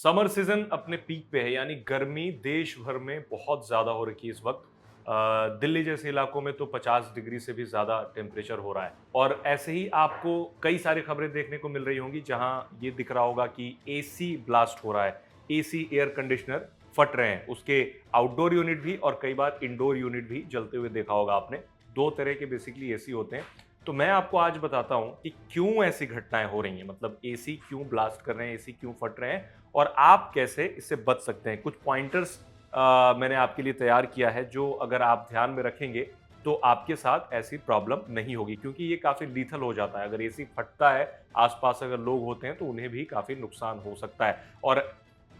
Summer season अपने peak पे है यानी गर्मी देश भर में बहुत ज़्यादा हो रखी है इस वक्त। दिल्ली जैसे इलाकों में तो 50 डिग्री से भी ज़्यादा टेम्परेचर हो रहा है और ऐसे ही आपको कई सारी खबरें देखने को मिल रही होंगी जहां ये दिख रहा होगा कि एसी ब्लास्ट हो रहा है। एसी एयर कंडीशनर फट रहे हैं, उसके आउटडोर यूनिट भी और कई बार इंडोर यूनिट भी जलते हुए देखा होगा आपने। दो तरह के बेसिकली एसी होते हैं। तो मैं आपको आज बताता हूं कि क्यों ऐसी घटनाएं हो रही हैं, मतलब एसी क्यों ब्लास्ट कर रहे हैं, एसी क्यों फट रहे हैं और आप कैसे इससे बच सकते हैं। कुछ पॉइंटर्स मैंने आपके लिए तैयार किया है जो अगर आप ध्यान में रखेंगे तो आपके साथ ऐसी प्रॉब्लम नहीं होगी, क्योंकि ये काफ़ी लीथल हो जाता है। अगर एसी फटता है, आसपास अगर लोग होते हैं तो उन्हें भी काफ़ी नुकसान हो सकता है। और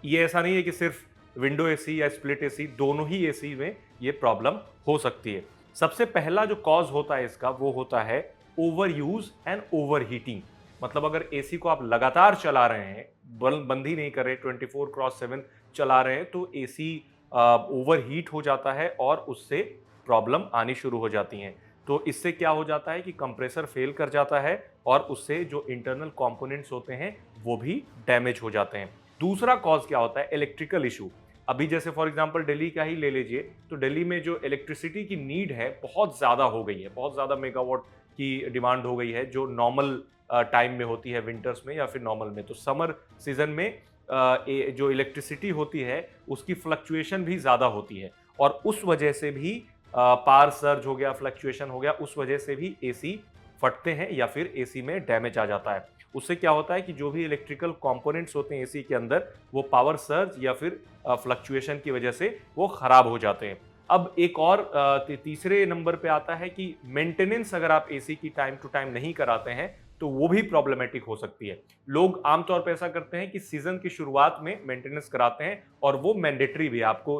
ये ऐसा नहीं है कि सिर्फ विंडो एसी या स्प्लिट एसी, दोनों ही एसी में ये प्रॉब्लम हो सकती है। सबसे पहला जो कॉज होता है इसका वो होता है over use and over heating. मतलब अगर एसी को आप लगातार चला रहे हैं, बंद ही नहीं कर रहे, 24/7 चला रहे हैं, तो एसी ओवर हीट हो जाता है और उससे प्रॉब्लम आनी शुरू हो जाती हैं। तो इससे क्या हो जाता है कि कंप्रेसर फेल कर जाता है और उससे जो इंटरनल कंपोनेंट्स होते हैं वो भी डैमेज हो जाते हैं। दूसरा कॉज क्या होता है, इलेक्ट्रिकल इशू। अभी जैसे फॉर एग्जांपल दिल्ली का ही ले लीजिए, तो दिल्ली में जो इलेक्ट्रिसिटी की नीड है बहुत ज़्यादा हो गई है, बहुत ज़्यादा मेगावाट की डिमांड हो गई है जो नॉर्मल टाइम में होती है, विंटर्स में या फिर नॉर्मल में। तो समर सीजन में जो इलेक्ट्रिसिटी होती है उसकी फ्लक्चुएशन भी ज़्यादा होती है और उस वजह से भी पावर सर्ज हो गया, फ्लक्चुएशन हो गया, उस वजह से भी एसी फटते हैं या फिर एसी में डैमेज आ जाता है। उससे क्या होता है कि जो भी इलेक्ट्रिकल कंपोनेंट्स होते हैं एसी के अंदर, वो पावर सर्ज या फिर फ्लक्चुएशन की वजह से वो खराब हो जाते हैं। अब एक और तीसरे नंबर पे आता है कि मेंटेनेंस अगर आप एसी की टाइम टू टाइम नहीं कराते हैं तो वो भी प्रॉब्लमेटिक हो सकती है। लोग आमतौर पे ऐसा करते हैं कि सीजन की शुरुआत में मेंटेनेंस कराते हैं और वो मैंडेटरी भी है आपको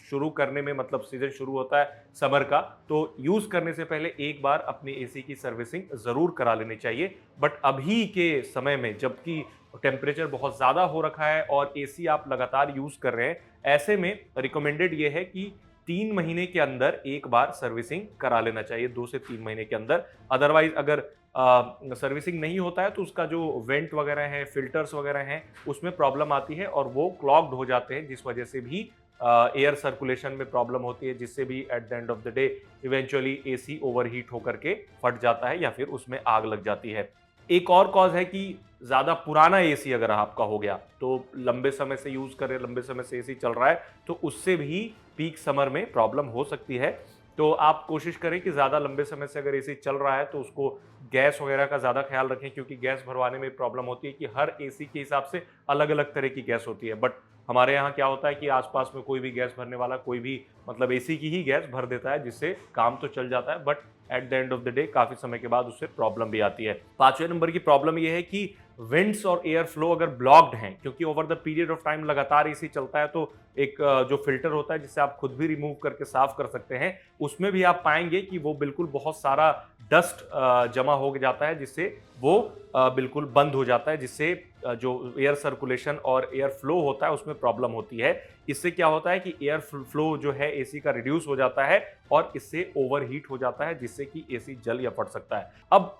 शुरू करने में, मतलब सीजन शुरू होता है समर का, तो यूज करने से पहले एक बार अपनी एसी की सर्विसिंग जरूर करा लेनी चाहिए। बट अभी के समय में जबकि टेम्परेचर बहुत ज्यादा हो रखा है और एसी आप लगातार यूज कर रहे हैं, ऐसे में रिकमेंडेड ये है कि 3 महीने के अंदर एक बार सर्विसिंग करा लेना चाहिए, 2 से 3 महीने के अंदर। अदरवाइज अगर सर्विसिंग नहीं होता है तो उसका जो वेंट वगैरह है, फिल्टर्स वगैरह हैं, उसमें प्रॉब्लम आती है और वो क्लॉग्ड हो जाते हैं, जिस वजह से भी एयर सर्कुलेशन में प्रॉब्लम होती है, जिससे भी at the end of the day eventually AC overheat होकर के फट जाता है या फिर उसमें आग लग जाती है। एक और कॉज है कि ज़्यादा पुराना एसी अगर आपका हो गया, तो लंबे समय से यूज़ कर रहे, लंबे समय से एसी चल रहा है, तो उससे भी पीक समर में प्रॉब्लम हो सकती है। तो आप कोशिश करें कि ज़्यादा लंबे समय से अगर एसी चल रहा है तो उसको गैस वगैरह का ज़्यादा ख्याल रखें, क्योंकि गैस भरवाने में प्रॉब्लम होती है कि हर एसी के हिसाब से अलग-अलग तरह की गैस होती है। बट हमारे यहाँ क्या होता है कि आसपास में कोई भी गैस भरने वाला, कोई भी मतलब एसी की ही गैस भर देता है, जिससे काम तो चल जाता है, but at the end of the day काफ़ी समय के बाद उससे प्रॉब्लम भी आती है। 5वें नंबर की प्रॉब्लम ये है कि विंड्स और एयर फ्लो अगर ब्लॉक्ड हैं, क्योंकि over the period of time लगातार एसी चलता है, तो एक जो फिल्टर होता है जिससे आप खुद भी रिमूव करके साफ कर सकते हैं, उसमें भी आप पाएंगे कि वो बिल्कुल बहुत सारा डस्ट जमा हो जाता है, जिससे वो बिल्कुल बंद हो जाता है, जिससे जो एयर सर्कुलेशन और एयर फ्लो होता है उसमें प्रॉब्लम होती है। इससे क्या होता है कि एयर फ्लो जो है एसी का रिड्यूस हो जाता है और इससे ओवरहीट हो जाता है, जिससे कि एसी जल या फट सकता है। अब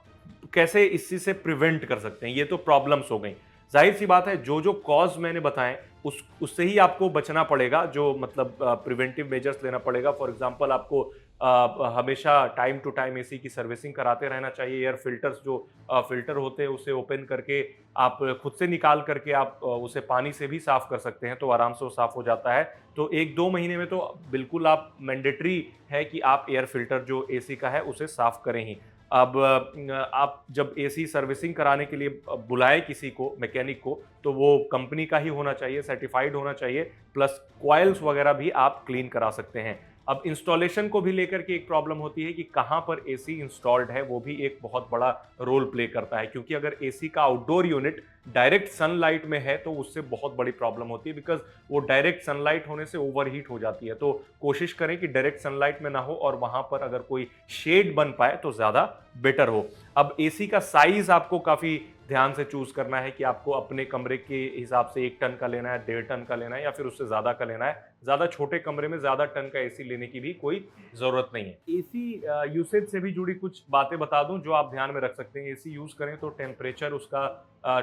कैसे इस चीज से प्रिवेंट कर सकते हैं, ये तो प्रॉब्लम्स हो गई। जाहिर सी बात है जो जो कॉज मैंने बताएं उससे ही आपको बचना पड़ेगा, जो मतलब प्रिवेंटिव मेजर्स लेना पड़ेगा। फॉर एग्जांपल आपको हमेशा टाइम टू टाइम एसी की सर्विसिंग कराते रहना चाहिए। एयर फिल्टर्स जो फिल्टर होते हैं उसे ओपन करके आप खुद से निकाल करके आप उसे पानी से भी साफ कर सकते हैं, तो आराम से वो साफ हो जाता है। तो 1-2 महीने में तो बिल्कुल आप मैंडेटरी है कि आप एयर फिल्टर जो एसी का है उसे साफ करें ही। अब आप जब एसी सर्विसिंग कराने के लिए बुलाए किसी को, मैकेनिक को, तो वो कंपनी का ही होना चाहिए, सर्टिफाइड होना चाहिए, प्लस कॉइल्स वगैरह भी आप क्लीन करा सकते हैं। अब इंस्टॉलेशन को भी लेकर के एक प्रॉब्लम होती है कि कहाँ पर एसी इंस्टॉल्ड है, वो भी एक बहुत बड़ा रोल प्ले करता है, क्योंकि अगर एसी का आउटडोर यूनिट डायरेक्ट सनलाइट में है तो उससे बहुत बड़ी प्रॉब्लम होती है, बिकॉज वो डायरेक्ट सनलाइट होने से ओवरहीट हो जाती है। तो कोशिश करें कि डायरेक्ट सनलाइट में ना हो और वहां पर अगर कोई शेड बन पाए तो ज्यादा बेटर हो। अब एसी का साइज आपको काफी ध्यान से चूज करना है कि आपको अपने कमरे के हिसाब से 1 टन का लेना है, 1.5 टन का लेना है या फिर उससे ज़्यादा का लेना है। ज़्यादा छोटे कमरे में ज़्यादा टन का एसी लेने की भी कोई ज़रूरत नहीं है। एसी यूसेज से भी जुड़ी कुछ बातें बता दूं जो आप ध्यान में रख सकते हैं। एसी यूज़ करें तो टेम्परेचर उसका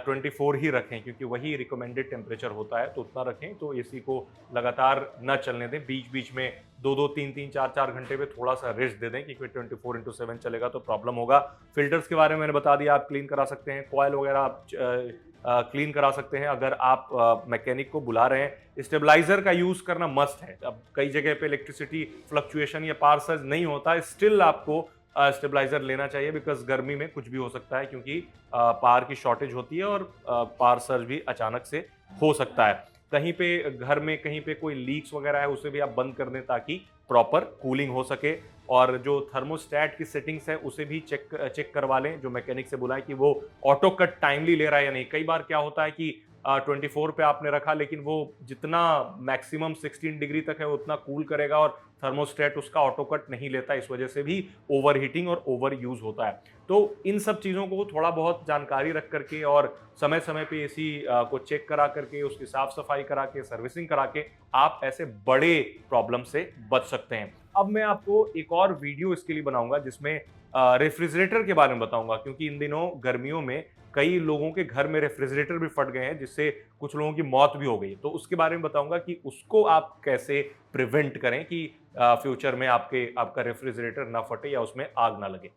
24 ही रखें, क्योंकि वही रिकमेंडेड टेम्परेचर होता है, तो उतना रखें। तो एसी को लगातार न चलने दें, बीच-बीच में 2-2, 3-3, 4-4 घंटे पे थोड़ा-सा रेस्ट दे दें, क्योंकि 24/7 चलेगा तो प्रॉब्लम होगा। फ़िल्टर्स के बारे में मैंने बता दिया, आप क्लीन करा सकते हैं। कॉइल वगैरह आप क्लीन करा सकते हैं अगर आप मैकेनिक को बुला रहे हैं। स्टेबलाइज़र का यूज़ करना मस्ट है। अब कई जगह पे इलेक्ट्रिसिटी फ्लक्चुएशन या पावर सर्ज नहीं होता है, स्टिल आपको स्टेबलाइज़र लेना चाहिए, बिकॉज़ गर्मी में कुछ भी हो सकता है, क्योंकि पावर की शॉर्टेज होती है और पावर सर्ज भी अचानक से हो सकता है। कहीं पे घर में कहीं पे कोई लीक्स वगैरह है, उसे भी आप बंद कर दें ताकि प्रॉपर कूलिंग हो सके। और जो थर्मोस्टैट की सेटिंग्स है उसे भी चेक करवा लें, जो मैकेनिक से बुलाएं कि वो ऑटो कट टाइमली ले रहा है या नहीं। कई बार क्या होता है कि 24 पे आपने रखा, लेकिन वो जितना मैक्सिमम 16 डिग्री तक है उतना कूल करेगा और थर्मोस्टेट उसका ऑटो कट नहीं लेता, इस वजह से भी ओवर हीटिंग और ओवर यूज होता है। तो इन सब चीज़ों को थोड़ा बहुत जानकारी रख करके और समय समय पे एसी को चेक करा करके, उसकी साफ सफाई करा के, सर्विसिंग करा के आप ऐसे बड़े प्रॉब्लम से बच सकते हैं। अब मैं आपको एक और वीडियो इसके लिए बनाऊंगा जिसमें रेफ्रिजरेटर के बारे में बताऊंगा, क्योंकि इन दिनों गर्मियों में कई लोगों के घर में रेफ्रिजरेटर भी फट गए हैं, जिससे कुछ लोगों की मौत भी हो गई। तो उसके बारे में बताऊंगा कि उसको आप कैसे प्रिवेंट करें कि फ्यूचर में आपका रेफ्रिजरेटर ना फटे या उसमें आग ना लगे।